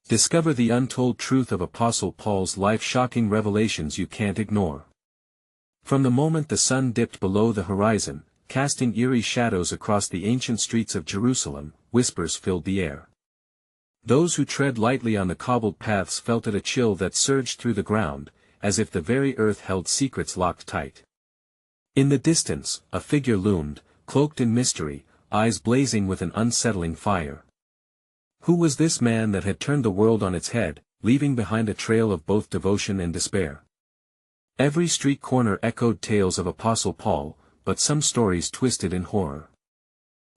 Discover the untold truth of Apostle Paul's life, shocking revelations you can't ignore. From the moment the sun dipped below the horizon, casting eerie shadows across the ancient streets of Jerusalem, whispers filled the air. Those who tread lightly on the cobbled paths felt it, a chill that surged through the ground, as if the very earth held secrets locked tight. In the distance, a figure loomed, cloaked in mystery, eyes blazing with an unsettling fire. Who was this man that had turned the world on its head, leaving behind a trail of both devotion and despair? Every street corner echoed tales of Apostle Paul, but some stories twisted in horror.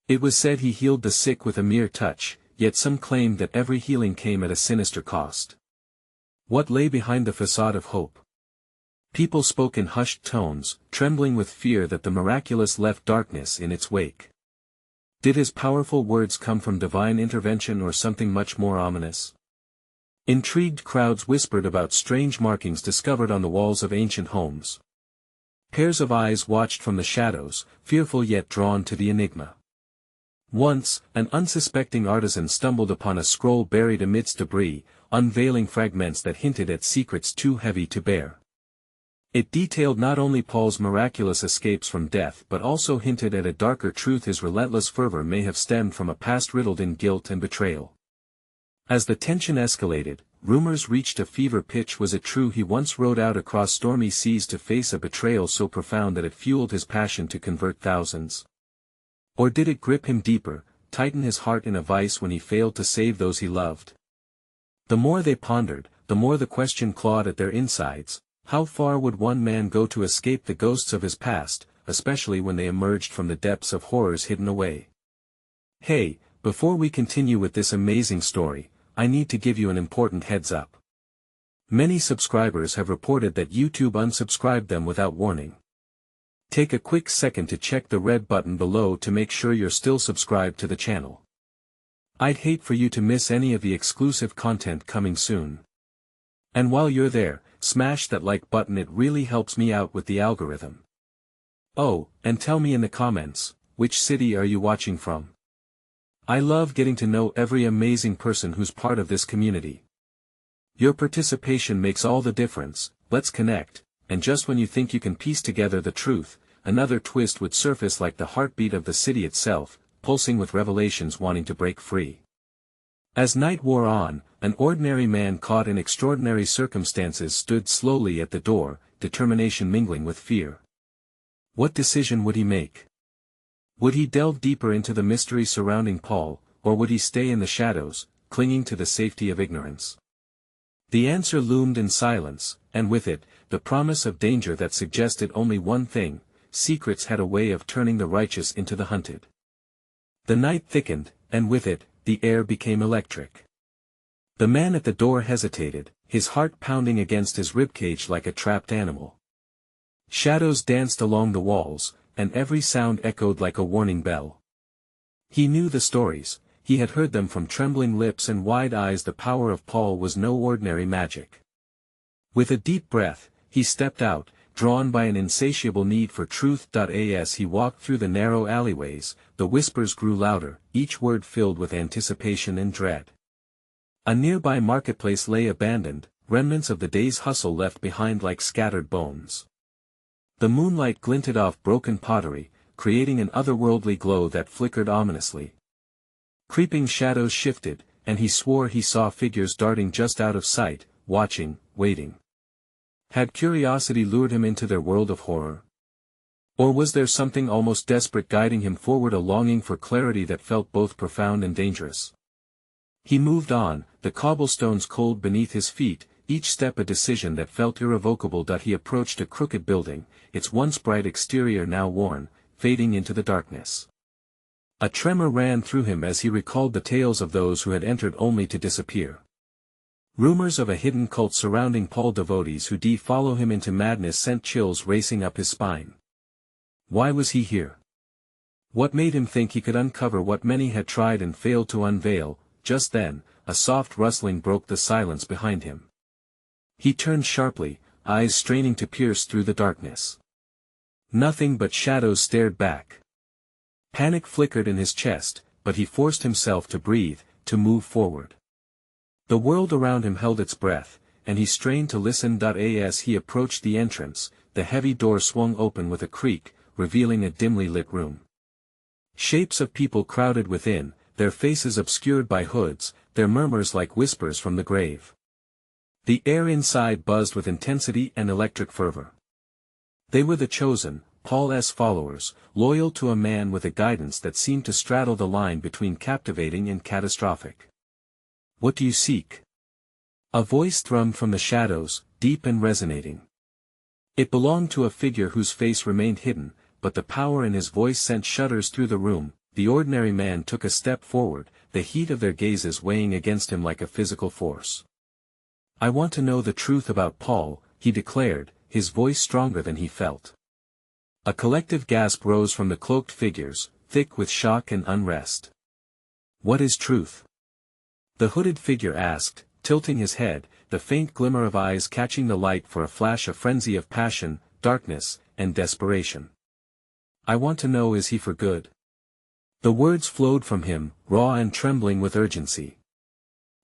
It was said he healed the sick with a mere touch, yet some claimed that every healing came at a sinister cost. What lay behind the facade of hope? People spoke in hushed tones, trembling with fear that the miraculous left darkness in its wake. Did his powerful words come from divine intervention or something much more ominous? Intrigued crowds whispered about strange markings discovered on the walls of ancient homes. Pairs of eyes watched from the shadows, fearful yet drawn to the enigma. Once, an unsuspecting artisan stumbled upon a scroll buried amidst debris, unveiling fragments that hinted at secrets too heavy to bear. It detailed not only Paul's miraculous escapes from death but also hinted at a darker truth: his relentless fervor may have stemmed from a past riddled in guilt and betrayal. As the tension escalated, rumors reached a fever pitch. Was it true he once rode out across stormy seas to face a betrayal so profound that it fueled his passion to convert thousands? Or did it grip him deeper, tighten his heart in a vice when he failed to save those he loved? The more they pondered, the more the question clawed at their insides: how far would one man go to escape the ghosts of his past, especially when they emerged from the depths of horrors hidden away? Hey, before we continue with this amazing story, I need to give you an important heads up. Many subscribers have reported that YouTube unsubscribed them without warning. Take a quick second to check the red button below to make sure you're still subscribed to the channel. I'd hate for you to miss any of the exclusive content coming soon. And while you're there, smash that like button, it really helps me out with the algorithm. Oh, and tell me in the comments, which city are you watching from? I love getting to know every amazing person who's part of this community. Your participation makes all the difference. Let's connect, and just when you think you can piece together the truth, another twist would surface, like the heartbeat of the city itself, pulsing with revelations wanting to break free. As night wore on, an ordinary man caught in extraordinary circumstances stood slowly at the door, determination mingling with fear. What decision would he make? Would he delve deeper into the mystery surrounding Paul, or would he stay in the shadows, clinging to the safety of ignorance? The answer loomed in silence, and with it, the promise of danger that suggested only one thing: secrets had a way of turning the righteous into the hunted. The night thickened, and with it, the air became electric. The man at the door hesitated, his heart pounding against his ribcage like a trapped animal. Shadows danced along the walls, and every sound echoed like a warning bell. He knew the stories, he had heard them from trembling lips and wide eyes. The power of Paul was no ordinary magic. With a deep breath, he stepped out, drawn by an insatiable need for truth. As he walked through the narrow alleyways, the whispers grew louder, each word filled with anticipation and dread. A nearby marketplace lay abandoned, remnants of the day's hustle left behind like scattered bones. The moonlight glinted off broken pottery, creating an otherworldly glow that flickered ominously. Creeping shadows shifted, and he swore he saw figures darting just out of sight, watching, waiting. Had curiosity lured him into their world of horror? Or was there something almost desperate guiding him forward, a longing for clarity that felt both profound and dangerous? He moved on, the cobblestones cold beneath his feet, each step a decision that felt irrevocable. He approached a crooked building, its once bright exterior now worn, fading into the darkness. A tremor ran through him as he recalled the tales of those who had entered only to disappear. Rumors of a hidden cult surrounding Paul, devotees who follow him into madness, sent chills racing up his spine. Why was he here? What made him think he could uncover what many had tried and failed to unveil? Just then, a soft rustling broke the silence behind him. He turned sharply, eyes straining to pierce through the darkness. Nothing but shadows stared back. Panic flickered in his chest, but he forced himself to breathe, to move forward. The world around him held its breath, and he strained to listen. As he approached the entrance, the heavy door swung open with a creak, revealing a dimly lit room. Shapes of people crowded within, their faces obscured by hoods, their murmurs like whispers from the grave. The air inside buzzed with intensity and electric fervor. They were the chosen, Paul's followers, loyal to a man with a guidance that seemed to straddle the line between captivating and catastrophic. "What do you seek?" A voice thrummed from the shadows, deep and resonating. It belonged to a figure whose face remained hidden, but the power in his voice sent shudders through the room. The ordinary man took a step forward, the heat of their gazes weighing against him like a physical force. "I want to know the truth about Paul," he declared, his voice stronger than he felt. A collective gasp rose from the cloaked figures, thick with shock and unrest. "What is truth?" the hooded figure asked, tilting his head, the faint glimmer of eyes catching the light for a flash, a frenzy of passion, darkness, and desperation. "I want to know, is he for good?" The words flowed from him, raw and trembling with urgency.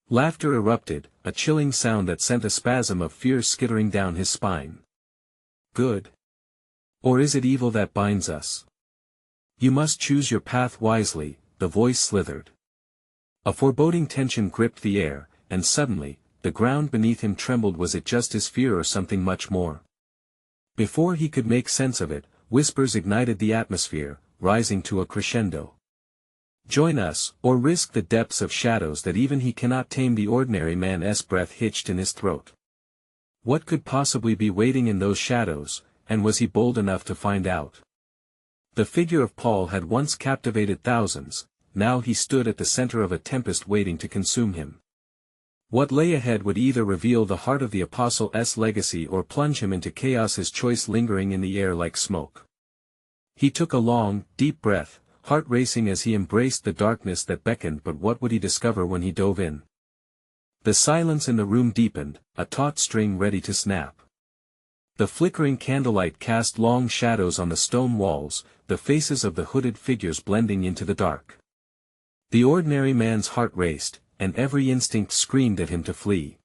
Laughter erupted, a chilling sound that sent a spasm of fear skittering down his spine. "Good? Or is it evil that binds us? You must choose your path wisely," the voice slithered. A foreboding tension gripped the air, and suddenly, the ground beneath him trembled. Was it just his fear or something much more? Before he could make sense of it, whispers ignited the atmosphere, rising to a crescendo. "Join us, or risk the depths of shadows that even he cannot tame." The ordinary man's breath hitched in his throat. What could possibly be waiting in those shadows, and was he bold enough to find out? The figure of Paul had once captivated thousands, now he stood at the center of a tempest waiting to consume him. What lay ahead would either reveal the heart of the apostle's legacy or plunge him into chaos, his choice lingering in the air like smoke. He took a long, deep breath, heart racing as he embraced the darkness that beckoned. But what would he discover when he dove in? The silence in the room deepened, a taut string ready to snap. The flickering candlelight cast long shadows on the stone walls, the faces of the hooded figures blending into the dark. The ordinary man's heart raced, and every instinct screamed at him to flee.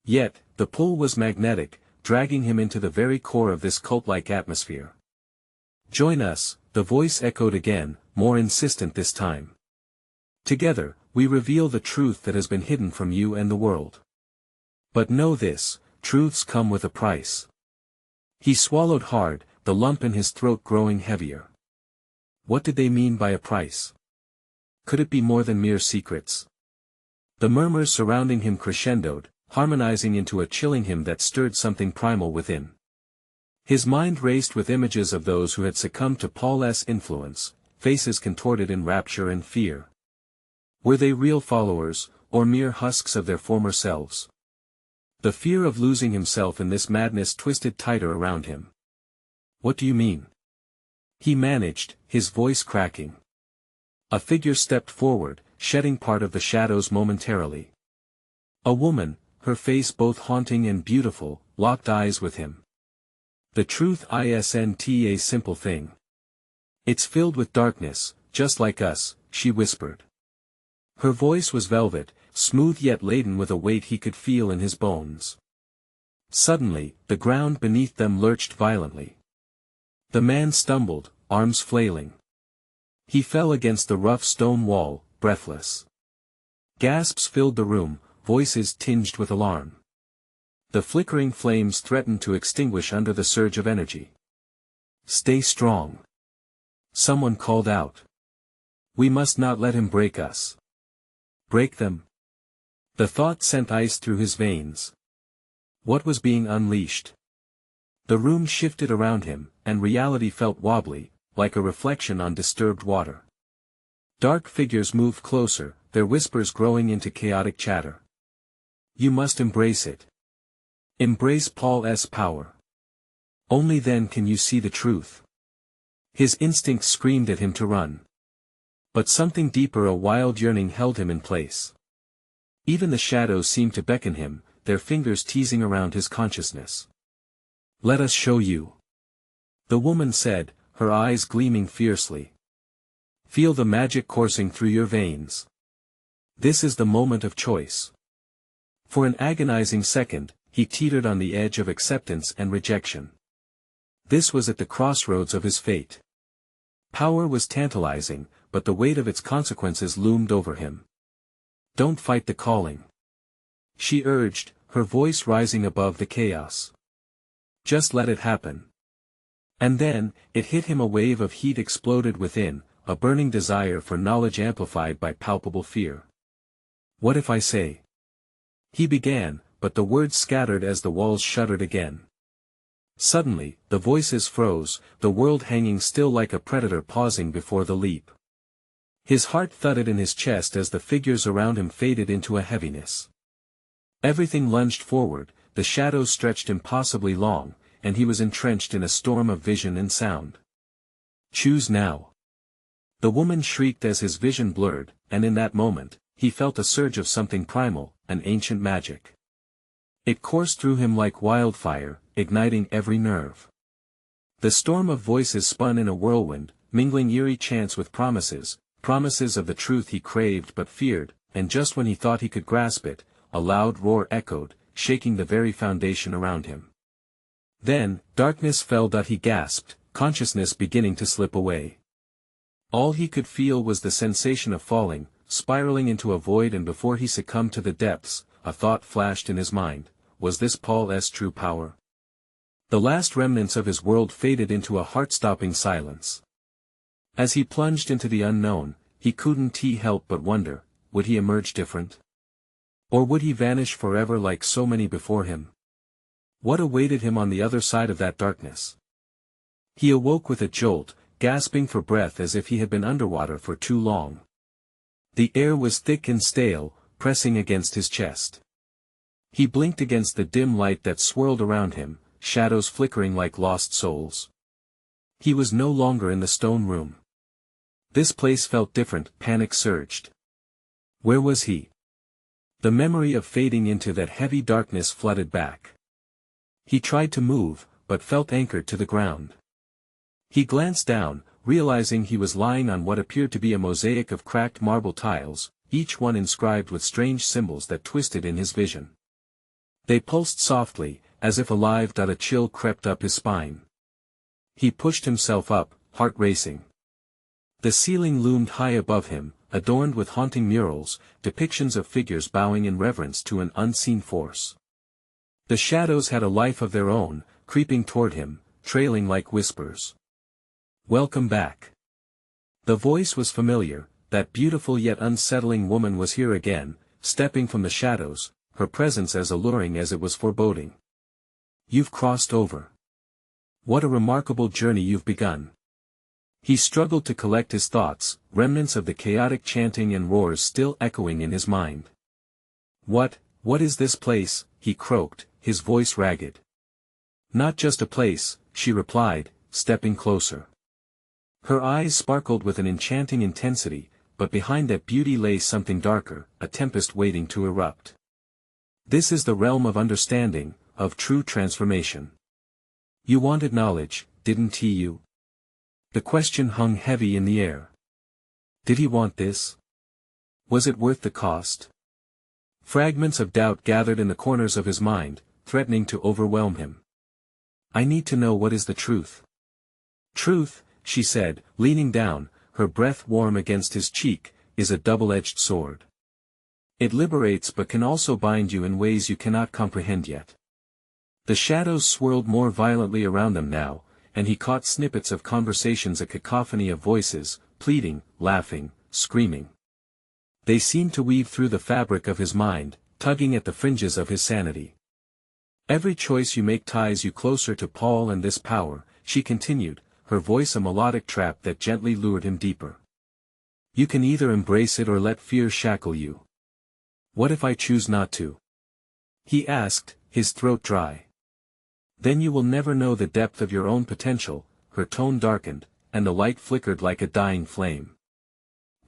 Yet, the pull was magnetic, dragging him into the very core of this cult-like atmosphere. "Join us," the voice echoed again, more insistent this time. "Together, we reveal the truth that has been hidden from you and the world. But know this, truths come with a price." He swallowed hard, the lump in his throat growing heavier. What did they mean by a price? Could it be more than mere secrets? The murmurs surrounding him crescendoed, harmonizing into a chilling hymn that stirred something primal within. His mind raced with images of those who had succumbed to Paul's influence, faces contorted in rapture and fear. Were they real followers, or mere husks of their former selves? The fear of losing himself in this madness twisted tighter around him. "What do you mean?" he managed, his voice cracking. A figure stepped forward, shedding part of the shadows momentarily. A woman, her face both haunting and beautiful, locked eyes with him. "The truth isn't a simple thing. It's filled with darkness, just like us," she whispered. Her voice was velvet, smooth yet laden with a weight he could feel in his bones. Suddenly, the ground beneath them lurched violently. The man stumbled, arms flailing. He fell against the rough stone wall, breathless. Gasps filled the room, voices tinged with alarm. The flickering flames threatened to extinguish under the surge of energy. "Stay strong," someone called out. "We must not let him break us." Break them? The thought sent ice through his veins. What was being unleashed? The room shifted around him, and reality felt wobbly, like a reflection on disturbed water. Dark figures moved closer, their whispers growing into chaotic chatter. "You must embrace it. Embrace Paul's power. Only then can you see the truth." His instincts screamed at him to run. But something deeper, a wild yearning, held him in place. Even the shadows seemed to beckon him, their fingers teasing around his consciousness. "Let us show you," the woman said, her eyes gleaming fiercely. "Feel the magic coursing through your veins. This is the moment of choice. For an agonizing second, he teetered on the edge of acceptance and rejection. This was at the crossroads of his fate. Power was tantalizing, but the weight of its consequences loomed over him. "Don't fight the calling," she urged, her voice rising above the chaos. "Just let it happen." And then, it hit him. A wave of heat exploded within, a burning desire for knowledge amplified by palpable fear. "What if I say?" He began, but the words scattered as the walls shuddered again. Suddenly, the voices froze, the world hanging still like a predator pausing before the leap. His heart thudded in his chest as the figures around him faded into a heaviness. Everything lunged forward, the shadows stretched impossibly long, and he was entrenched in a storm of vision and sound. "Choose now." The woman shrieked as his vision blurred, and in that moment, he felt a surge of something primal, an ancient magic. It coursed through him like wildfire, igniting every nerve. The storm of voices spun in a whirlwind, mingling eerie chants with promises of the truth he craved but feared, and just when he thought he could grasp it, a loud roar echoed, shaking the very foundation around him. Then, darkness fell. He gasped, consciousness beginning to slip away. All he could feel was the sensation of falling, spiraling into a void, and before he succumbed to the depths, a thought flashed in his mind: was this Paul's true power? The last remnants of his world faded into a heart-stopping silence. As he plunged into the unknown, he couldn't help but wonder, would he emerge different? Or would he vanish forever like so many before him? What awaited him on the other side of that darkness? He awoke with a jolt, gasping for breath as if he had been underwater for too long. The air was thick and stale, pressing against his chest. He blinked against the dim light that swirled around him, shadows flickering like lost souls. He was no longer in the stone room. This place felt different. Panic surged. Where was he? The memory of fading into that heavy darkness flooded back. He tried to move, but felt anchored to the ground. He glanced down, realizing he was lying on what appeared to be a mosaic of cracked marble tiles, each one inscribed with strange symbols that twisted in his vision. They pulsed softly, as if alive. A chill crept up his spine. He pushed himself up, heart racing. The ceiling loomed high above him, adorned with haunting murals, depictions of figures bowing in reverence to an unseen force. The shadows had a life of their own, creeping toward him, trailing like whispers. "Welcome back." The voice was familiar. That beautiful yet unsettling woman was here again, stepping from the shadows, her presence as alluring as it was foreboding. "You've crossed over. What a remarkable journey you've begun." He struggled to collect his thoughts, remnants of the chaotic chanting and roars still echoing in his mind. What is this place?" he croaked, his voice ragged. "Not just a place," she replied, stepping closer. Her eyes sparkled with an enchanting intensity, but behind that beauty lay something darker, a tempest waiting to erupt. "This is the realm of understanding, of true transformation. You wanted knowledge, didn't you?" The question hung heavy in the air. Did he want this? Was it worth the cost? Fragments of doubt gathered in the corners of his mind, threatening to overwhelm him. "I need to know what is the truth." "Truth," she said, leaning down, her breath warm against his cheek, "is a double-edged sword. It liberates but can also bind you in ways you cannot comprehend yet." The shadows swirled more violently around them now, and he caught snippets of conversations, a cacophony of voices, pleading, laughing, screaming. They seemed to weave through the fabric of his mind, tugging at the fringes of his sanity. "Every choice you make ties you closer to Paul and this power," she continued, her voice a melodic trap that gently lured him deeper. "You can either embrace it or let fear shackle you." "What if I choose not to?" he asked, his throat dry. "Then you will never know the depth of your own potential." Her tone darkened, and the light flickered like a dying flame.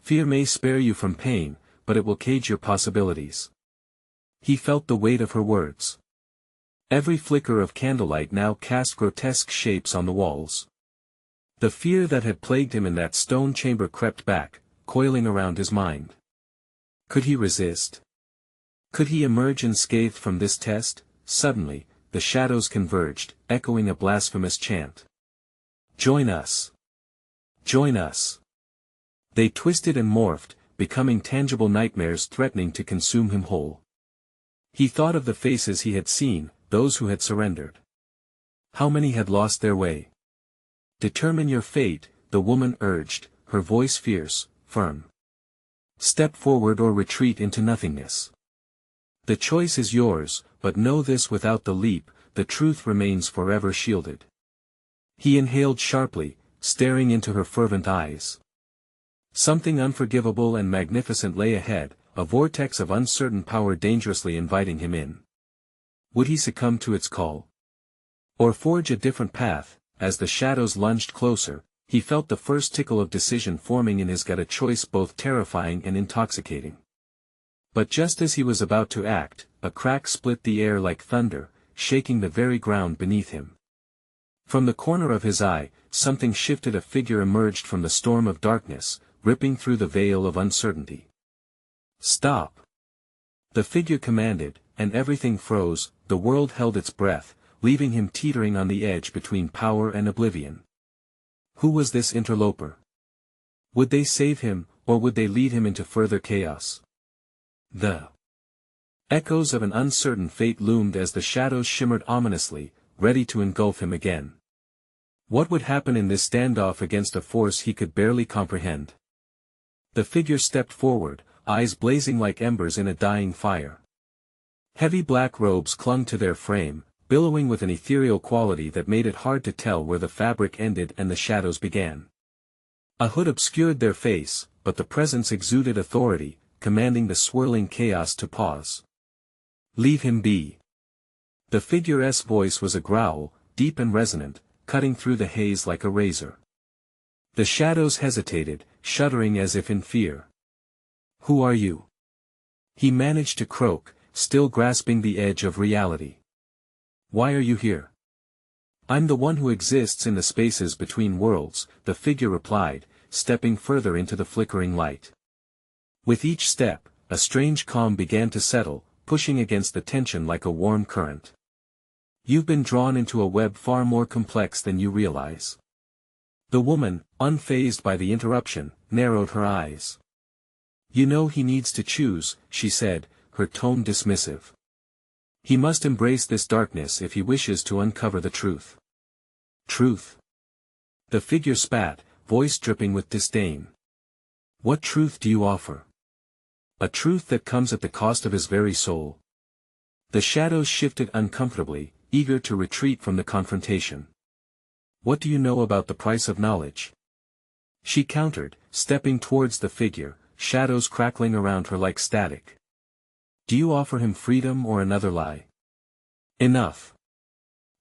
"Fear may spare you from pain, but it will cage your possibilities." He felt the weight of her words. Every flicker of candlelight now cast grotesque shapes on the walls. The fear that had plagued him in that stone chamber crept back, coiling around his mind. Could he resist? Could he emerge unscathed from this test? Suddenly, the shadows converged, echoing a blasphemous chant. Join us! Join us! They twisted and morphed, becoming tangible nightmares threatening to consume him whole. He thought of the faces he had seen, those who had surrendered. How many had lost their way? Determine your fate, the woman urged, her voice fierce, firm. Step forward or retreat into nothingness. The choice is yours, but know this: without the leap, the truth remains forever shielded. He inhaled sharply, staring into her fervent eyes. Something unforgivable and magnificent lay ahead, a vortex of uncertain power dangerously inviting him in. Would he succumb to its call? Or forge a different path? As the shadows lunged closer, he felt the first tickle of decision forming in his gut, a choice both terrifying and intoxicating. But just as he was about to act, a crack split the air like thunder, shaking the very ground beneath him. From the corner of his eye, something shifted. A figure emerged from the storm of darkness, ripping through the veil of uncertainty. Stop! The figure commanded, and everything froze. The world held its breath, leaving him teetering on the edge between power and oblivion. Who was this interloper? Would they save him, or would they lead him into further chaos? The echoes of an uncertain fate loomed as the shadows shimmered ominously, ready to engulf him again. What would happen in this standoff against a force he could barely comprehend? The figure stepped forward, eyes blazing like embers in a dying fire. Heavy black robes clung to their frame, billowing with an ethereal quality that made it hard to tell where the fabric ended and the shadows began. A hood obscured their face, but the presence exuded authority, commanding the swirling chaos to pause. Leave him be. The figure's voice was a growl, deep and resonant, cutting through the haze like a razor. The shadows hesitated, shuddering as if in fear. Who are you? He managed to croak, still grasping the edge of reality. Why are you here? I'm the one who exists in the spaces between worlds, the figure replied, stepping further into the flickering light. With each step, a strange calm began to settle, pushing against the tension like a warm current. You've been drawn into a web far more complex than you realize. The woman, unfazed by the interruption, narrowed her eyes. You know he needs to choose, she said, her tone dismissive. He must embrace this darkness if he wishes to uncover the truth. Truth? The figure spat, voice dripping with disdain. What truth do you offer? A truth that comes at the cost of his very soul. The shadows shifted uncomfortably, eager to retreat from the confrontation. What do you know about the price of knowledge? She countered, stepping towards the figure, shadows crackling around her like static. Do you offer him freedom or another lie? Enough.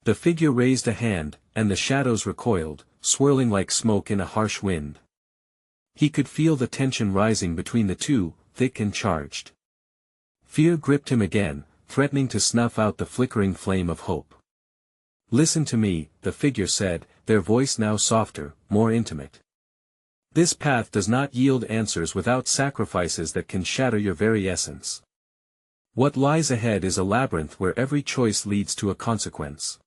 The figure raised a hand, and the shadows recoiled, swirling like smoke in a harsh wind. He could feel the tension rising between the two, thick and charged. Fear gripped him again, threatening to snuff out the flickering flame of hope. Listen to me, the figure said, their voice now softer, more intimate. This path does not yield answers without sacrifices that can shatter your very essence. What lies ahead is a labyrinth where every choice leads to a consequence.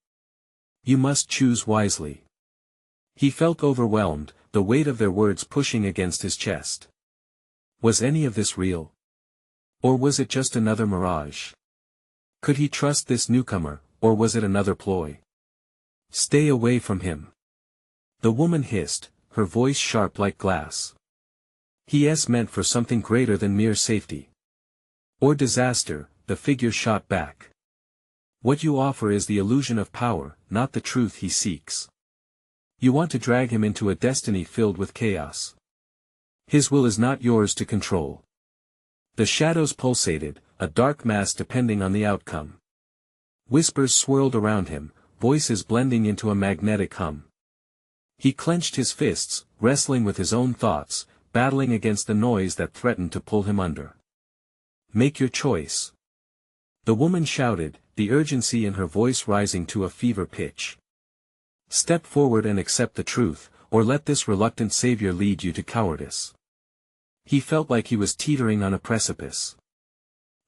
You must choose wisely. He felt overwhelmed, the weight of their words pushing against his chest. Was any of this real? Or was it just another mirage? Could he trust this newcomer, or was it another ploy? Stay away from him. The woman hissed, her voice sharp like glass. He meant for something greater than mere safety. Or disaster, the figure shot back. What you offer is the illusion of power, not the truth he seeks. You want to drag him into a destiny filled with chaos. His will is not yours to control. The shadows pulsated, a dark mass depending on the outcome. Whispers swirled around him, voices blending into a magnetic hum. He clenched his fists, wrestling with his own thoughts, battling against the noise that threatened to pull him under. Make your choice. The woman shouted, the urgency in her voice rising to a fever pitch. Step forward and accept the truth, or let this reluctant savior lead you to cowardice. He felt like he was teetering on a precipice.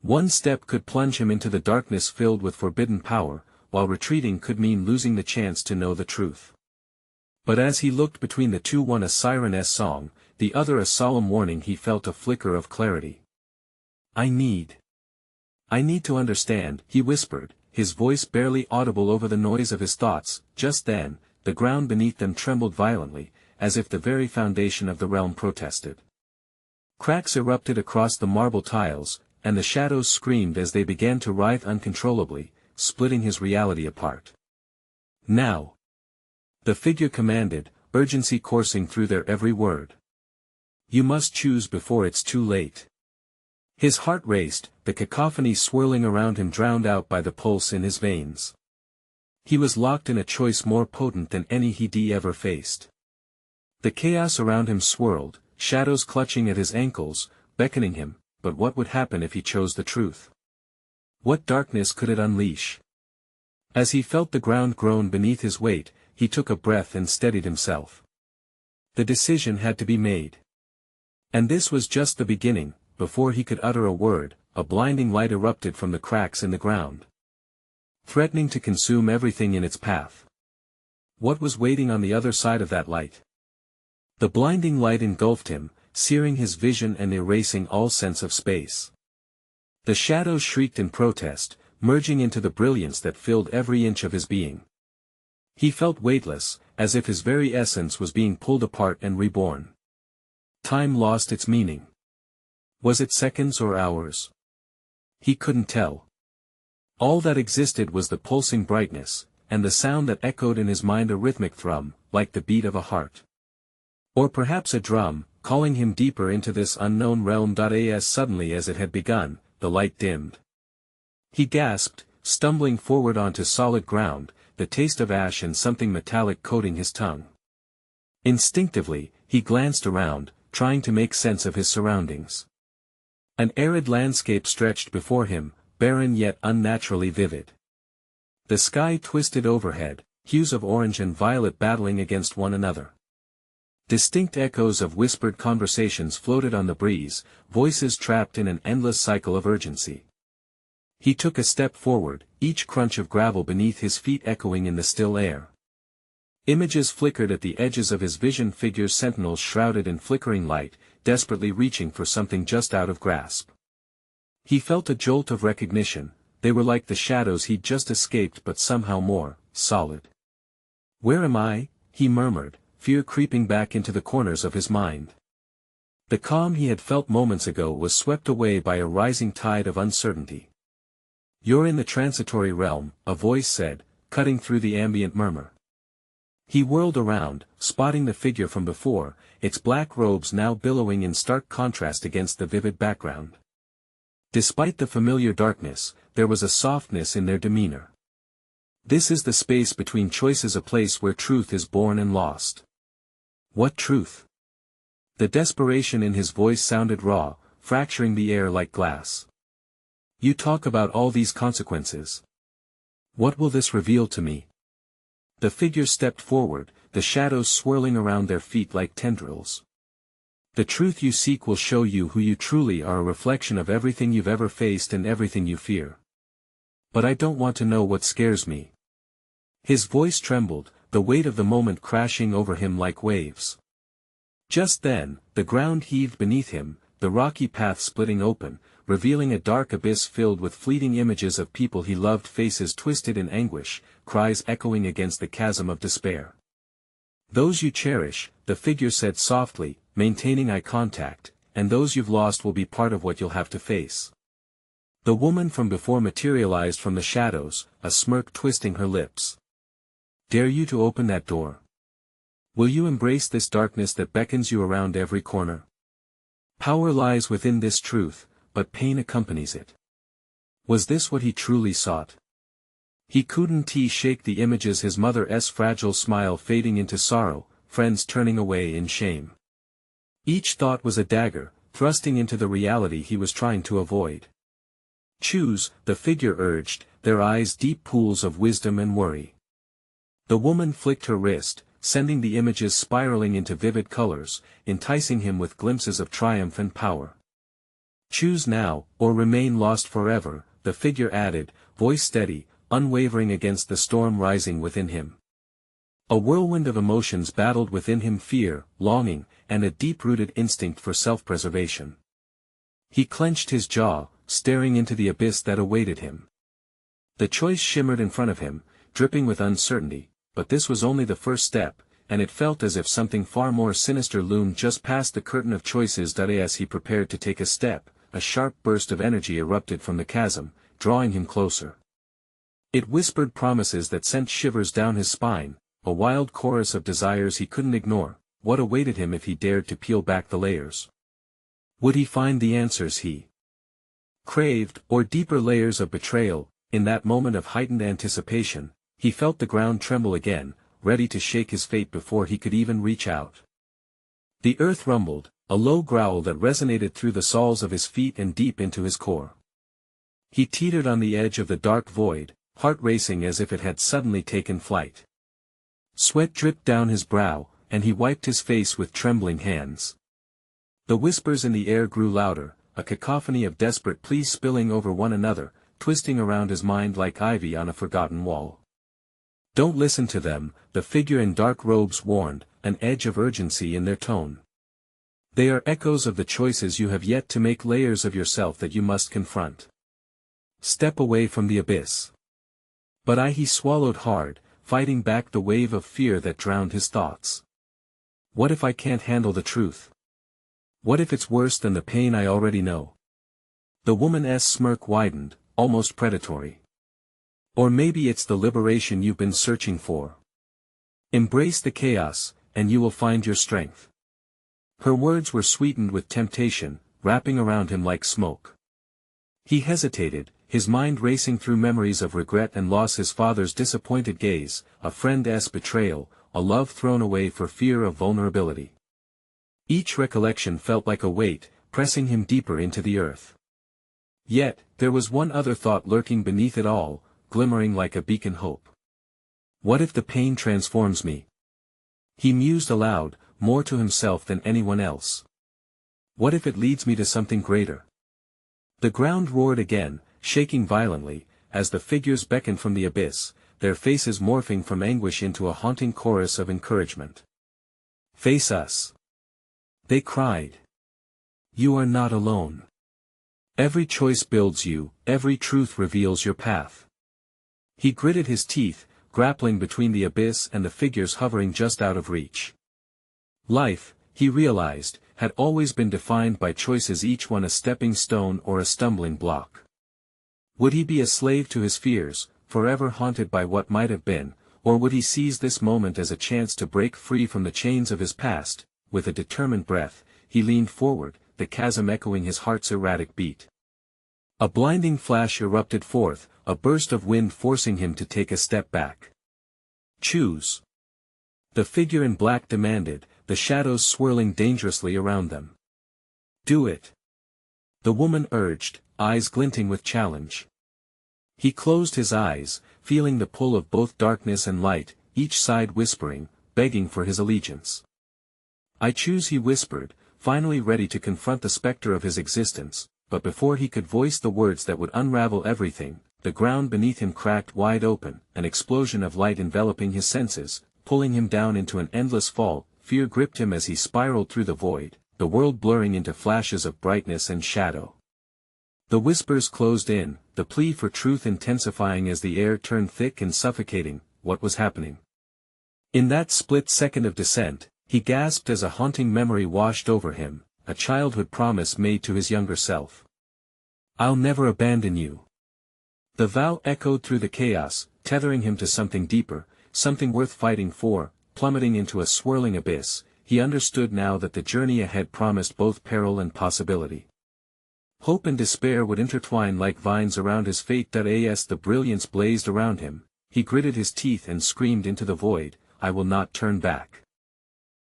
One step could plunge him into the darkness filled with forbidden power, while retreating could mean losing the chance to know the truth. But as he looked between the two, one a siren's song, the other a solemn warning, he felt a flicker of clarity. I need to understand," he whispered, his voice barely audible over the noise of his thoughts. Just then, the ground beneath them trembled violently, as if the very foundation of the realm protested. Cracks erupted across the marble tiles, and the shadows screamed as they began to writhe uncontrollably, splitting his reality apart. "Now!" the figure commanded, urgency coursing through their every word. "You must choose before it's too late." His heart raced, the cacophony swirling around him drowned out by the pulse in his veins. He was locked in a choice more potent than any he'd ever faced. The chaos around him swirled, shadows clutching at his ankles, beckoning him, but what would happen if he chose the truth? What darkness could it unleash? As he felt the ground groan beneath his weight, he took a breath and steadied himself. The decision had to be made. And this was just the beginning. Before he could utter a word, a blinding light erupted from the cracks in the ground, threatening to consume everything in its path. What was waiting on the other side of that light? The blinding light engulfed him, searing his vision and erasing all sense of space. The shadows shrieked in protest, merging into the brilliance that filled every inch of his being. He felt weightless, as if his very essence was being pulled apart and reborn. Time lost its meaning. Was it seconds or hours? He couldn't tell. All that existed was the pulsing brightness, and the sound that echoed in his mind, a rhythmic thrum, like the beat of a heart. Or perhaps a drum, calling him deeper into this unknown realm. As suddenly as it had begun, the light dimmed. He gasped, stumbling forward onto solid ground, the taste of ash and something metallic coating his tongue. Instinctively, he glanced around, trying to make sense of his surroundings. An arid landscape stretched before him, barren yet unnaturally vivid. The sky twisted overhead, hues of orange and violet battling against one another. Distinct echoes of whispered conversations floated on the breeze, voices trapped in an endless cycle of urgency. He took a step forward, each crunch of gravel beneath his feet echoing in the still air. Images flickered at the edges of his vision, figures, sentinels shrouded in flickering light, desperately reaching for something just out of grasp. He felt a jolt of recognition. They were like the shadows he'd just escaped, but somehow more solid. "Where am I?" he murmured, fear creeping back into the corners of his mind. The calm he had felt moments ago was swept away by a rising tide of uncertainty. "You're in the transitory realm," a voice said, cutting through the ambient murmur. He whirled around, spotting the figure from before, its black robes now billowing in stark contrast against the vivid background. Despite the familiar darkness, there was a softness in their demeanor. "This is the space between choices, a place where truth is born and lost." "What truth?" The desperation in his voice sounded raw, fracturing the air like glass. "You talk about all these consequences. What will this reveal to me?" The figure stepped forward, the shadows swirling around their feet like tendrils. "The truth you seek will show you who you truly are, a reflection of everything you've ever faced and everything you fear." "But I don't want to know what scares me." His voice trembled, the weight of the moment crashing over him like waves. Just then, the ground heaved beneath him, the rocky path splitting open, revealing a dark abyss filled with fleeting images of people he loved, faces twisted in anguish, cries echoing against the chasm of despair. "Those you cherish," the figure said softly, maintaining eye contact, "and those you've lost will be part of what you'll have to face." The woman from before materialized from the shadows, a smirk twisting her lips. "Dare you to open that door? Will you embrace this darkness that beckons you around every corner? Power lies within this truth, but pain accompanies it." Was this what he truly sought? He couldn't shake the images, his mother's fragile smile fading into sorrow, friends turning away in shame. Each thought was a dagger, thrusting into the reality he was trying to avoid. "Choose," the figure urged, their eyes deep pools of wisdom and worry. The woman flicked her wrist, sending the images spiraling into vivid colors, enticing him with glimpses of triumph and power. Choose now, or remain lost forever, the figure added, voice steady, unwavering against the storm rising within him. A whirlwind of emotions battled within him: fear, longing, and a deep-rooted instinct for self-preservation. He clenched his jaw, staring into the abyss that awaited him. The choice shimmered in front of him, dripping with uncertainty, but this was only the first step, and it felt as if something far more sinister loomed just past the curtain of choices. As he prepared to take a step, a sharp burst of energy erupted from the chasm, drawing him closer. It whispered promises that sent shivers down his spine, a wild chorus of desires he couldn't ignore. What awaited him if he dared to peel back the layers? Would he find the answers he craved, or deeper layers of betrayal? In that moment of heightened anticipation, he felt the ground tremble again, ready to shake his fate before he could even reach out. The earth rumbled, a low growl that resonated through the soles of his feet and deep into his core. He teetered on the edge of the dark void, heart racing as if it had suddenly taken flight. Sweat dripped down his brow, and he wiped his face with trembling hands. The whispers in the air grew louder, a cacophony of desperate pleas spilling over one another, twisting around his mind like ivy on a forgotten wall. Don't listen to them, the figure in dark robes warned, an edge of urgency in their tone. They are echoes of the choices you have yet to make, layers of yourself that you must confront. Step away from the abyss. But he swallowed hard, fighting back the wave of fear that drowned his thoughts. What if I can't handle the truth? What if it's worse than the pain I already know? The woman's smirk widened, almost predatory. Or maybe it's the liberation you've been searching for. Embrace the chaos, and you will find your strength. Her words were sweetened with temptation, wrapping around him like smoke. He hesitated, his mind racing through memories of regret and loss: his father's disappointed gaze, a friend's betrayal, a love thrown away for fear of vulnerability. Each recollection felt like a weight, pressing him deeper into the earth. Yet, there was one other thought lurking beneath it all, glimmering like a beacon hope. What if the pain transforms me? He mused aloud, more to himself than anyone else. What if it leads me to something greater? The ground roared again, shaking violently, as the figures beckoned from the abyss, their faces morphing from anguish into a haunting chorus of encouragement. Face us! They cried. You are not alone. Every choice builds you, every truth reveals your path. He gritted his teeth, grappling between the abyss and the figures hovering just out of reach. Life, he realized, had always been defined by choices, each one a stepping stone or a stumbling block. Would he be a slave to his fears, forever haunted by what might have been, or would he seize this moment as a chance to break free from the chains of his past? With a determined breath, he leaned forward, the chasm echoing his heart's erratic beat. A blinding flash erupted forth, a burst of wind forcing him to take a step back. Choose. The figure in black demanded, the shadows swirling dangerously around them. Do it. The woman urged, eyes glinting with challenge. He closed his eyes, feeling the pull of both darkness and light, each side whispering, begging for his allegiance. I choose, he whispered, finally ready to confront the specter of his existence, but before he could voice the words that would unravel everything, the ground beneath him cracked wide open, an explosion of light enveloping his senses, pulling him down into an endless fall. Fear gripped him as he spiraled through the void, the world blurring into flashes of brightness and shadow. The whispers closed in, the plea for truth intensifying as the air turned thick and suffocating. What was happening? In that split second of descent, he gasped as a haunting memory washed over him, a childhood promise made to his younger self. I'll never abandon you. The vow echoed through the chaos, tethering him to something deeper, something worth fighting for. Plummeting into a swirling abyss, he understood now that the journey ahead promised both peril and possibility. Hope and despair would intertwine like vines around his fate. As the brilliance blazed around him, he gritted his teeth and screamed into the void, I will not turn back.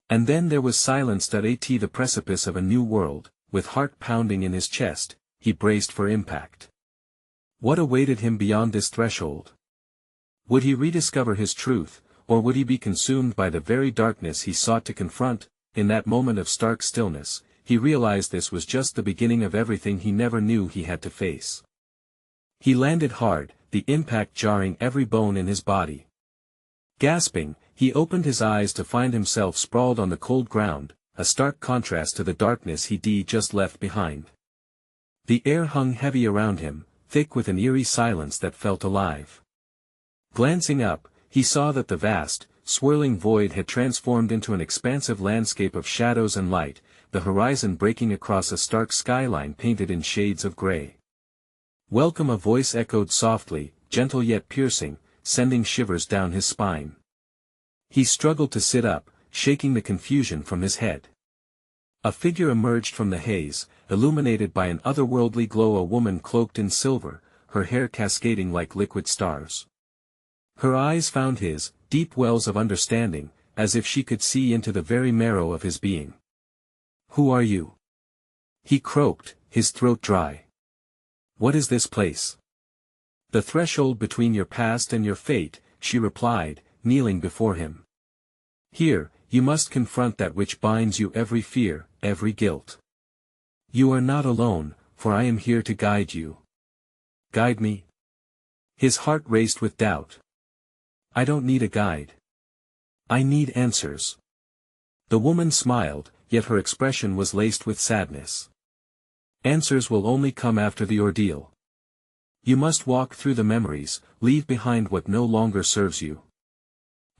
And then there was silence. At the precipice of a new world, with heart pounding in his chest, he braced for impact. What awaited him beyond this threshold? Would he rediscover his truth, or would he be consumed by the very darkness he sought to confront? In that moment of stark stillness, he realized this was just the beginning of everything he never knew he had to face. He landed hard, the impact jarring every bone in his body. Gasping, he opened his eyes to find himself sprawled on the cold ground, a stark contrast to the darkness he'd just left behind. The air hung heavy around him, thick with an eerie silence that felt alive. Glancing up, he saw that the vast, swirling void had transformed into an expansive landscape of shadows and light, the horizon breaking across a stark skyline painted in shades of gray. "Welcome," a voice echoed softly, gentle yet piercing, sending shivers down his spine. He struggled to sit up, shaking the confusion from his head. A figure emerged from the haze, illuminated by an otherworldly glow, a woman cloaked in silver, her hair cascading like liquid stars. Her eyes found his, deep wells of understanding, as if she could see into the very marrow of his being. "Who are you?" he croaked, his throat dry. "What is this place?" "The threshold between your past and your fate," she replied, kneeling before him. "Here, you must confront that which binds you, every fear, every guilt. You are not alone, for I am here to guide you." "Guide me?" His heart raced with doubt. "I don't need a guide. I need answers." The woman smiled, yet her expression was laced with sadness. "Answers will only come after the ordeal. You must walk through the memories, leave behind what no longer serves you."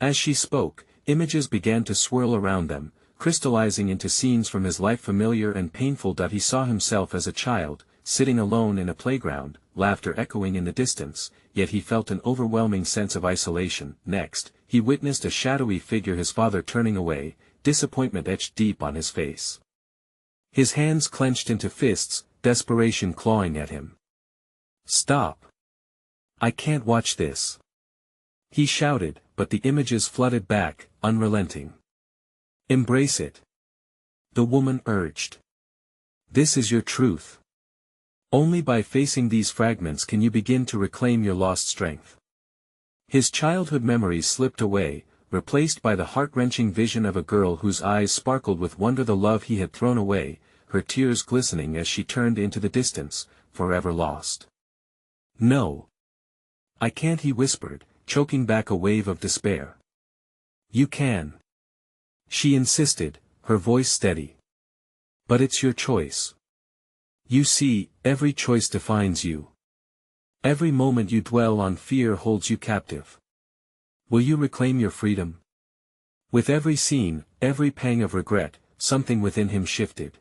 As she spoke, images began to swirl around them, crystallizing into scenes from his life, familiar and painful. He saw himself as a child, sitting alone in a playground, laughter echoing in the distance, yet he felt an overwhelming sense of isolation. Next, he witnessed a shadowy figure, his father, turning away, disappointment etched deep on his face. His hands clenched into fists, desperation clawing at him. "Stop! I can't watch this!" he shouted, but the images flooded back, unrelenting. "Embrace it," the woman urged. "This is your truth. Only by facing these fragments can you begin to reclaim your lost strength." His childhood memories slipped away, replaced by the heart-wrenching vision of a girl whose eyes sparkled with wonder, the love he had thrown away, her tears glistening as she turned into the distance, forever lost. "No. I can't," he whispered, choking back a wave of despair. "You can," she insisted, her voice steady. "But it's your choice. You see, every choice defines you. Every moment you dwell on fear holds you captive. Will you reclaim your freedom?" With every scene, every pang of regret, something within him shifted.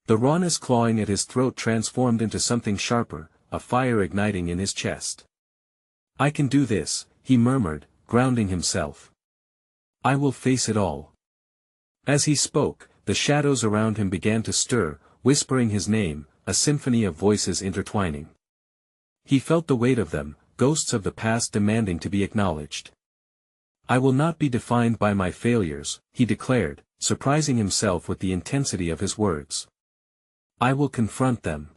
The rawness clawing at his throat transformed into something sharper, a fire igniting in his chest. "I can do this," he murmured, grounding himself. "I will face it all." As he spoke, the shadows around him began to stir, whispering his name, a symphony of voices intertwining. He felt the weight of them, ghosts of the past demanding to be acknowledged. "I will not be defined by my failures," he declared, surprising himself with the intensity of his words. "I will confront them."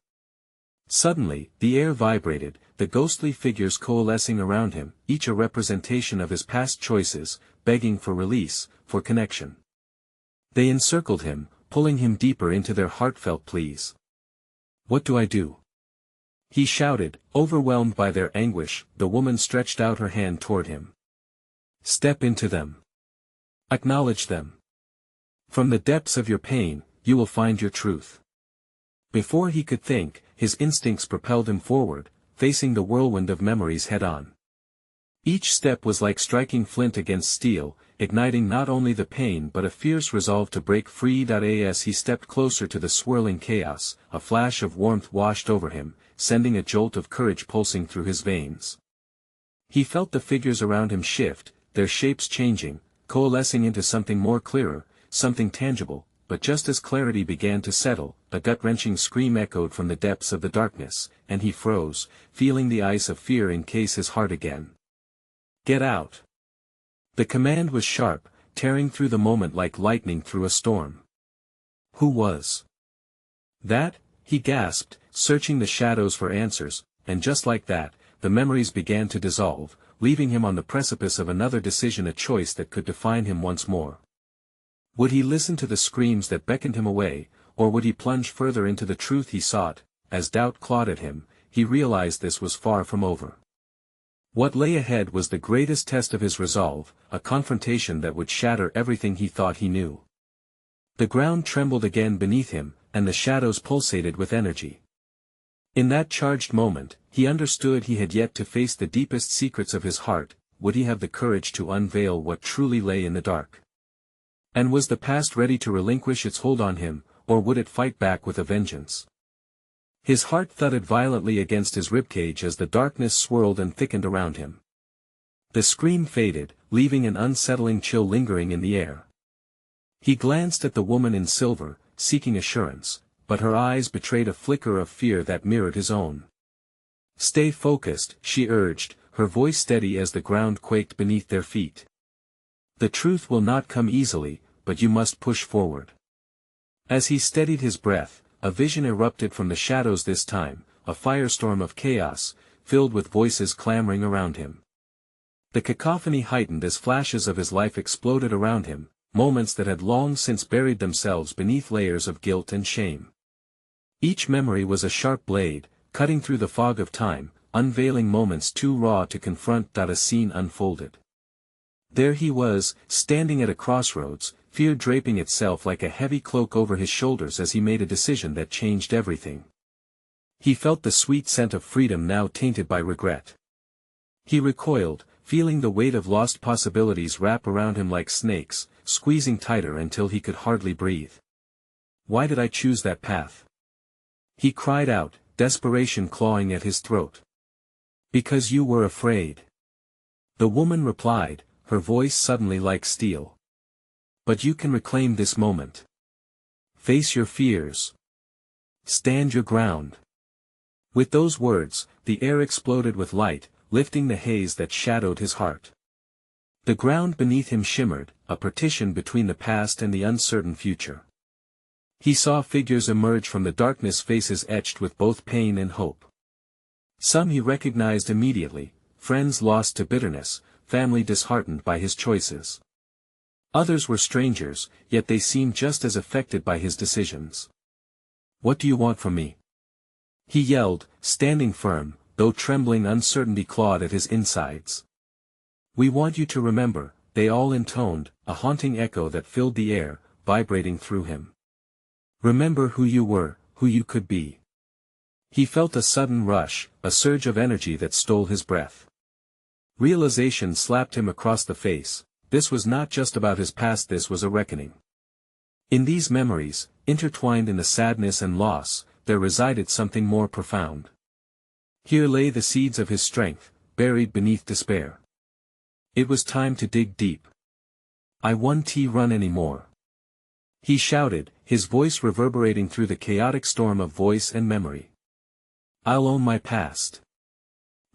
Suddenly, the air vibrated, the ghostly figures coalescing around him, each a representation of his past choices, begging for release, for connection. They encircled him, pulling him deeper into their heartfelt pleas. "What do I do?" he shouted, overwhelmed by their anguish. The woman stretched out her hand toward him. "Step into them. Acknowledge them. From the depths of your pain, you will find your truth." Before he could think, his instincts propelled him forward, facing the whirlwind of memories head-on. Each step was like striking flint against steel, igniting not only the pain but a fierce resolve to break free. As he stepped closer to the swirling chaos, a flash of warmth washed over him, sending a jolt of courage pulsing through his veins. He felt the figures around him shift, their shapes changing, coalescing into something more clearer, something tangible. But just as clarity began to settle, a gut-wrenching scream echoed from the depths of the darkness, and he froze, feeling the ice of fear encase his heart again. "Get out!" The command was sharp, tearing through the moment like lightning through a storm. "Who was that?" he gasped, searching the shadows for answers, and just like that, the memories began to dissolve, leaving him on the precipice of another decision, a choice that could define him once more. Would he listen to the screams that beckoned him away, or would he plunge further into the truth he sought? As doubt clawed at him, he realized this was far from over. What lay ahead was the greatest test of his resolve, a confrontation that would shatter everything he thought he knew. The ground trembled again beneath him, and the shadows pulsated with energy. In that charged moment, he understood he had yet to face the deepest secrets of his heart. Would he have the courage to unveil what truly lay in the dark? And was the past ready to relinquish its hold on him, or would it fight back with a vengeance? His heart thudded violently against his ribcage as the darkness swirled and thickened around him. The scream faded, leaving an unsettling chill lingering in the air. He glanced at the woman in silver, seeking assurance, but her eyes betrayed a flicker of fear that mirrored his own. "Stay focused," she urged, her voice steady as the ground quaked beneath their feet. "The truth will not come easily, but you must push forward." As he steadied his breath, a vision erupted from the shadows this time, a firestorm of chaos, filled with voices clamoring around him. The cacophony heightened as flashes of his life exploded around him, moments that had long since buried themselves beneath layers of guilt and shame. Each memory was a sharp blade, cutting through the fog of time, unveiling moments too raw to confront. A scene unfolded. There he was, standing at a crossroads, fear draping itself like a heavy cloak over his shoulders as he made a decision that changed everything. He felt the sweet scent of freedom now tainted by regret. He recoiled, feeling the weight of lost possibilities wrap around him like snakes, squeezing tighter until he could hardly breathe. "Why did I choose that path?" he cried out, desperation clawing at his throat. "Because you were afraid," the woman replied, her voice suddenly like steel. "But you can reclaim this moment. Face your fears. Stand your ground." With those words, the air exploded with light, lifting the haze that shadowed his heart. The ground beneath him shimmered, a partition between the past and the uncertain future. He saw figures emerge from the darkness, faces etched with both pain and hope. Some he recognized immediately, friends lost to bitterness, family disheartened by his choices. Others were strangers, yet they seemed just as affected by his decisions. "What do you want from me?" he yelled, standing firm, though trembling uncertainty clawed at his insides. "We want you to remember," they all intoned, a haunting echo that filled the air, vibrating through him. "Remember who you were, who you could be." He felt a sudden rush, a surge of energy that stole his breath. Realization slapped him across the face. This was not just about his past, this was a reckoning. In these memories, intertwined in the sadness and loss, there resided something more profound. Here lay the seeds of his strength, buried beneath despair. It was time to dig deep. "I won't run anymore," he shouted, his voice reverberating through the chaotic storm of voice and memory. "I'll own my past."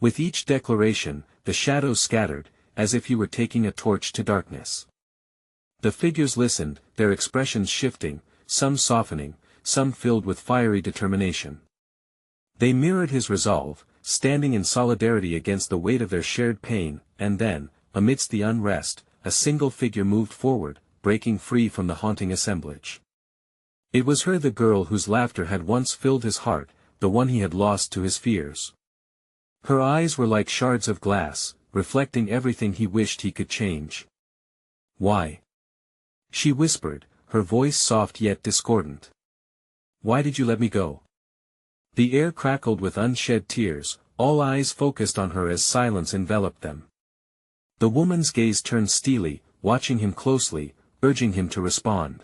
With each declaration, the shadows scattered, as if he were taking a torch to darkness. The figures listened, their expressions shifting, some softening, some filled with fiery determination. They mirrored his resolve, standing in solidarity against the weight of their shared pain, and then, amidst the unrest, a single figure moved forward, breaking free from the haunting assemblage. It was her, the girl whose laughter had once filled his heart, the one he had lost to his fears. Her eyes were like shards of glass, reflecting everything he wished he could change. "Why?" she whispered, her voice soft yet discordant. "Why did you let me go?" The air crackled with unshed tears, all eyes focused on her as silence enveloped them. The woman's gaze turned steely, watching him closely, urging him to respond.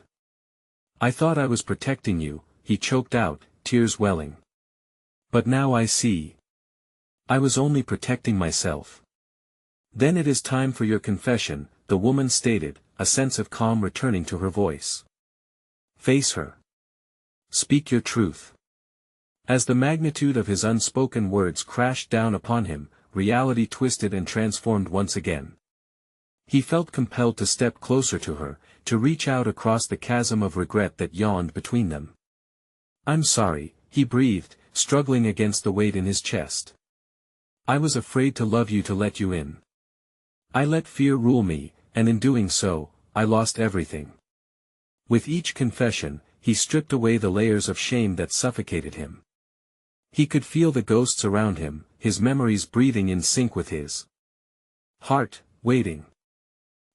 "I thought I was protecting you," he choked out, tears welling. "But now I see. I was only protecting myself." "Then it is time for your confession," the woman stated, a sense of calm returning to her voice. "Face her. Speak your truth." As the magnitude of his unspoken words crashed down upon him, reality twisted and transformed once again. He felt compelled to step closer to her, to reach out across the chasm of regret that yawned between them. "I'm sorry," he breathed, struggling against the weight in his chest. "I was afraid to love you, to let you in. I let fear rule me, and in doing so, I lost everything." With each confession, he stripped away the layers of shame that suffocated him. He could feel the ghosts around him, his memories breathing in sync with his heart, waiting.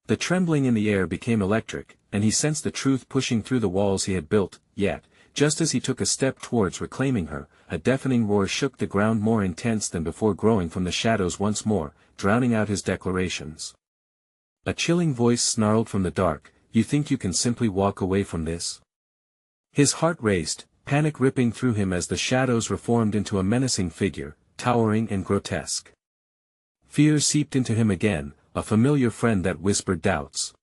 The trembling in the air became electric, and he sensed the truth pushing through the walls he had built, yet, just as he took a step towards reclaiming her, a deafening roar shook the ground more intense than before, growing from the shadows once more, drowning out his declarations. A chilling voice snarled from the dark, "You think you can simply walk away from this?" His heart raced, panic ripping through him as the shadows reformed into a menacing figure, towering and grotesque. Fear seeped into him again, a familiar friend that whispered doubts.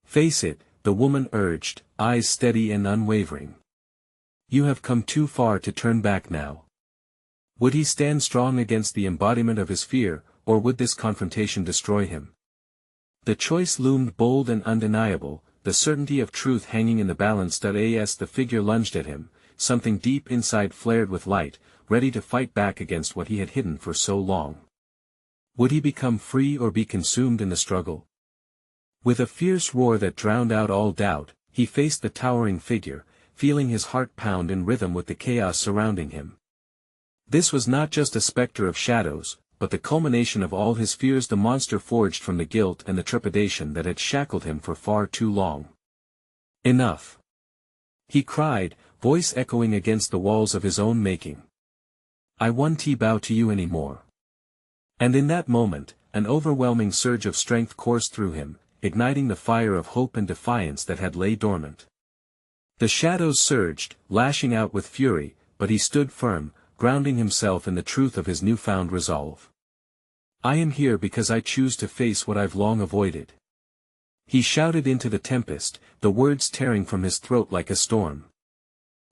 "Face it," the woman urged, eyes steady and unwavering. "You have come too far to turn back now." Would he stand strong against the embodiment of his fear, or would this confrontation destroy him? The choice loomed bold and undeniable, the certainty of truth hanging in the balance. As the figure lunged at him, something deep inside flared with light, ready to fight back against what he had hidden for so long. Would he become free or be consumed in the struggle? With a fierce roar that drowned out all doubt, he faced the towering figure, feeling his heart pound in rhythm with the chaos surrounding him. This was not just a specter of shadows, but the culmination of all his fears, the monster forged from the guilt and the trepidation that had shackled him for far too long. "Enough!" he cried, voice echoing against the walls of his own making. "I won't bow to you anymore." And in that moment, an overwhelming surge of strength coursed through him, igniting the fire of hope and defiance that had lay dormant. The shadows surged, lashing out with fury, but he stood firm, grounding himself in the truth of his newfound resolve. "I am here because I choose to face what I've long avoided." He shouted into the tempest, the words tearing from his throat like a storm.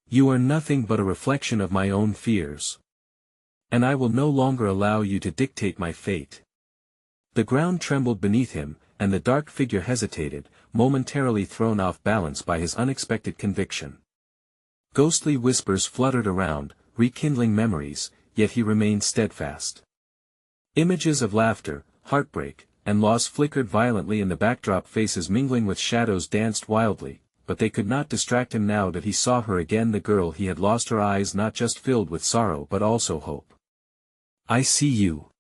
"You are nothing but a reflection of my own fears. And I will no longer allow you to dictate my fate." The ground trembled beneath him, and the dark figure hesitated, momentarily thrown off balance by his unexpected conviction. Ghostly whispers fluttered around, rekindling memories, yet he remained steadfast. Images of laughter, heartbreak, and loss flickered violently in the backdrop, faces mingling with shadows danced wildly, but they could not distract him now that he saw her again, the girl he had lost, her eyes not just filled with sorrow but also hope. "I see you,"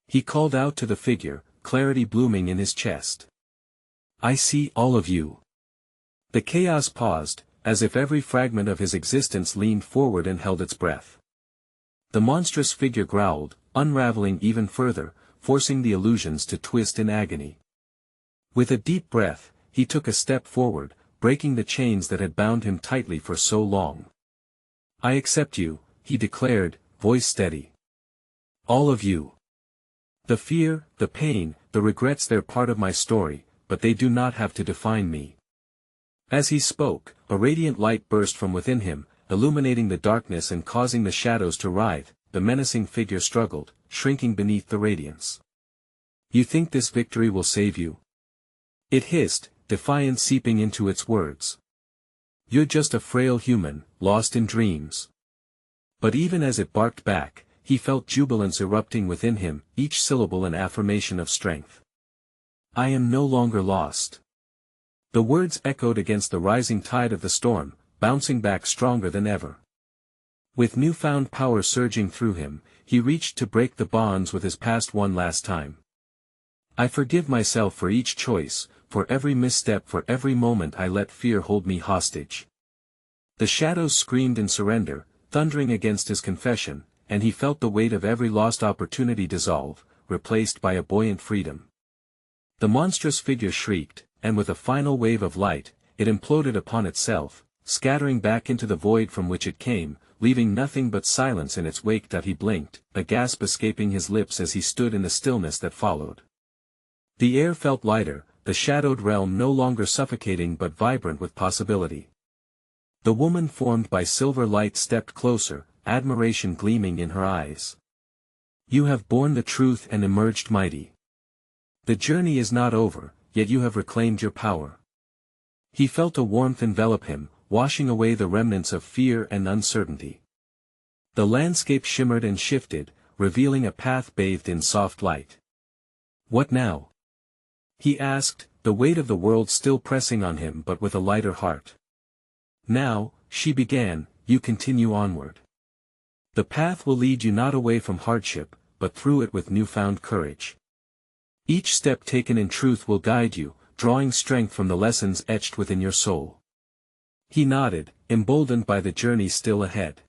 he called out to the figure, clarity blooming in his chest. "I see all of you." The chaos paused, as if every fragment of his existence leaned forward and held its breath. The monstrous figure growled, unraveling even further, forcing the illusions to twist in agony. With a deep breath, he took a step forward, breaking the chains that had bound him tightly for so long. "I accept you," he declared, voice steady. "All of you. The fear, the pain, the regrets, they're part of my story, but they do not have to define me." As he spoke, a radiant light burst from within him, illuminating the darkness and causing the shadows to writhe. The menacing figure struggled, shrinking beneath the radiance. "You think this victory will save you?" it hissed, defiance seeping into its words. "You're just a frail human, lost in dreams." But even as it barked back, he felt jubilance erupting within him, each syllable an affirmation of strength. "I am no longer lost." The words echoed against the rising tide of the storm, bouncing back stronger than ever. With newfound power surging through him, he reached to break the bonds with his past one last time. "I forgive myself for each choice, for every misstep, for every moment I let fear hold me hostage." The shadows screamed in surrender, thundering against his confession, and he felt the weight of every lost opportunity dissolve, replaced by a buoyant freedom. The monstrous figure shrieked, and with a final wave of light, it imploded upon itself, scattering back into the void from which it came, leaving nothing but silence in its wake. He blinked, a gasp escaping his lips as he stood in the stillness that followed. The air felt lighter, the shadowed realm no longer suffocating but vibrant with possibility. The woman formed by silver light stepped closer, admiration gleaming in her eyes. "You have borne the truth and emerged mighty. The journey is not over, yet you have reclaimed your power." He felt a warmth envelop him, washing away the remnants of fear and uncertainty. The landscape shimmered and shifted, revealing a path bathed in soft light. "What now?" he asked, the weight of the world still pressing on him but with a lighter heart. Now, she began, you continue onward. The path will lead you not away from hardship, but through it with newfound courage. Each step taken in truth will guide you, drawing strength from the lessons etched within your soul. He nodded, emboldened by the journey still ahead.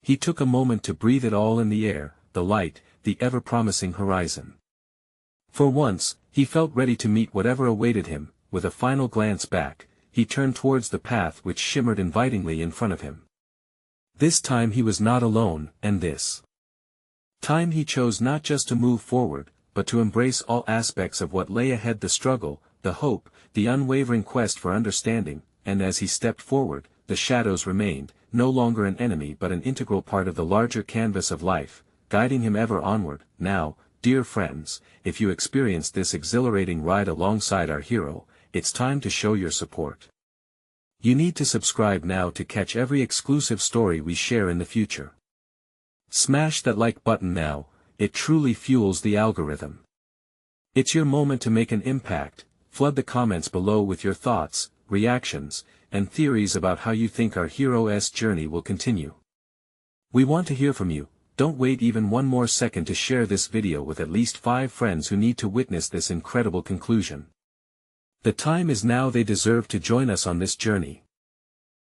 He took a moment to breathe it all in the air, the light, the ever-promising horizon. For once, he felt ready to meet whatever awaited him. With a final glance back, he turned towards the path which shimmered invitingly in front of him. This time he was not alone, and this time he chose not just to move forward, but to embrace all aspects of what lay ahead: the struggle, the hope, the unwavering quest for understanding. And as he stepped forward, the shadows remained, no longer an enemy but an integral part of the larger canvas of life, guiding him ever onward. Now, dear friends, if you experienced this exhilarating ride alongside our hero, it's time to show your support. You need to subscribe now to catch every exclusive story we share in the future. Smash that like button now, it truly fuels the algorithm. It's your moment to make an impact. Flood the comments below with your thoughts, reactions, and theories about how you think our hero's journey will continue. We want to hear from you. Don't wait even one more second to share this video with at least 5 friends who need to witness this incredible conclusion. The time is now. They deserve to join us on this journey.